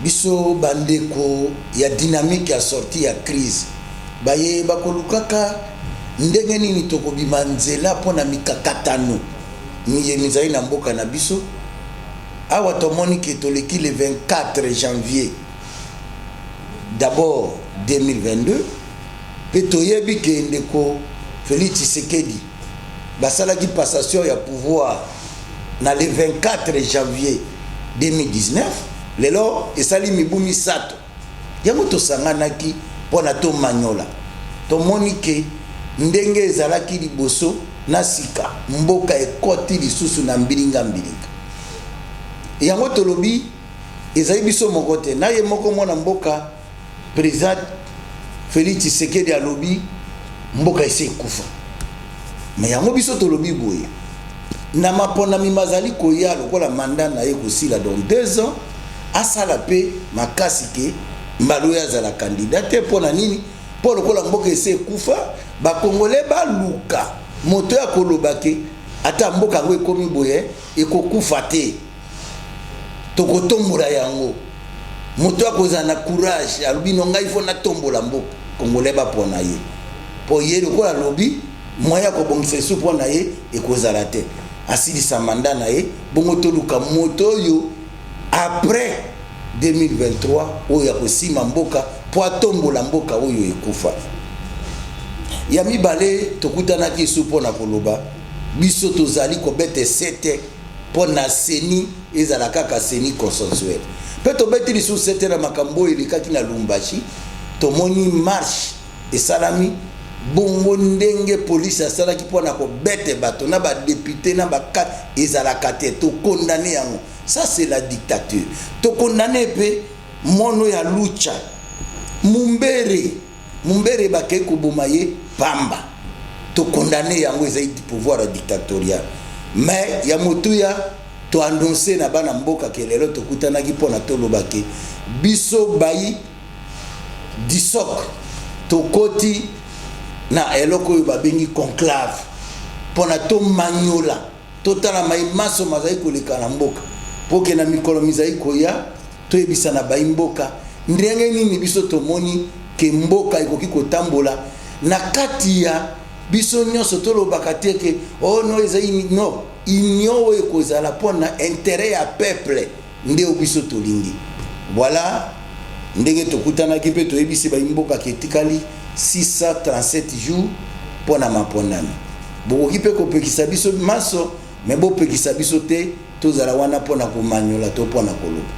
biso bandeko ya dynamique ya sortie ya crise baye bakolukaka ndenge nini tokobima nzela pona mikakatano niye mizali na mboka na biso awa tomoni ke toleki le 24 janvier d'abord 2022 pe toyebi ke ndeko Félix Tshisekedi basalaki passation ya pouvoir na le 24 janvier 2019 lelo esali mibumi sato yango tosanganaki pona to manyola tomoni ke ndenge ezalaki liboso na sika mboka ekoti lisusu na mbilinga yango tolobi ezali biso moko te na ye moko mwana mboka président Félix Tshisekedi alobi mboka ese ekufa me yango biso tolobi boye na maponami mazali koya lokola mandat na ye kosila dans 2 ans asala pe makasi ke mbalo ya zala candidat te pona nini po lokola mboka ese ekufa bakongole baluka moto ya koloba ke ata mboka ngo ekomi boye ekokufa te tokotombola yango moto akoza na courage alobi no ngai fo na tombola mboka kongole bapona ye po ye lokola lobi moya ko bongisa su pona ye ekozala te asilisa mandat na ye bongo toluka moto yo après 2023 oyo akosima mboka po atombola mboka oyo ekufa ya mibale tokutanaki su pona koloba biso tozali kobete sete pona seni ezala kaka seni consensuel pe tobeti lisu sete na makambo elekaki na Lumbashi tomoni marche esalami bongo ndenge police asalaki pona kobete bato na ba député na baka ezalaka te to condamner yango. Ça c'est la dictature. To condamner pe mono ya lucha mumbere bakay ko bomaye pamba to condamner yango ezali pouvoir dictatorial mais ya motuya to annoncer na bana mboka ke lelo to kutanaki pona to lobake biso bayi disok to koti na eloko yo babengi conclave pona to manyola totala mai maso mazai koleka na mboka poke na mikolo mizai koya to ebisa na bayi mboka ndenge nini biso tomoni ke mboka ikoki kotambola na kati ya biso nyonso tolobaka te ke oh no ezai no inyo ekozala pona intérêt ya peuple nde biso tolingi voilà ndenge tokutanaki pe toyebisi bayi mboka ke tikali 637 jours pona maponami bokoki pe kopekisa biso maso me bopekisa biso te tozala wana pona komanyola to pona koloba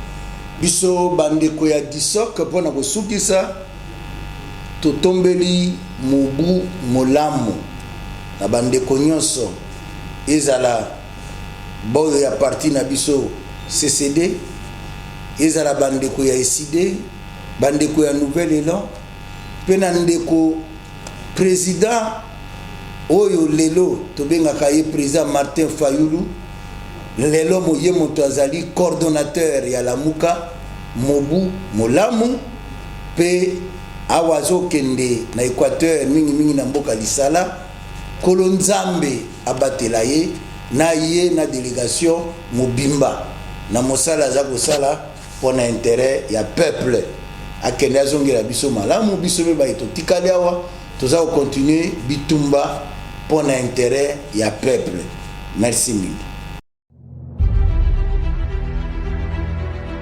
biso bandeko ya disok pona kosukisa totombeli mobu molamu na bandeko nyonso ezala boyo ya parti na biso CCD ezala bandeko ya SID bandeko ya Nouvel Élan pena ndeko président oyo lelo tobengaka ye président Martin Fayulu lelo moye moto azali coordonnateur ya Lamuka mobu molamu pe awazo kende na Équateur mingi na mboka lisala kolonzambe abatela ye na ye na délégation mobimba na mosala za kosala pona intérêt ya peuple akende azongela biso malamu biso be baito tikali awa toza continuer bitumba pona intérêt ya peuple. Merci mille.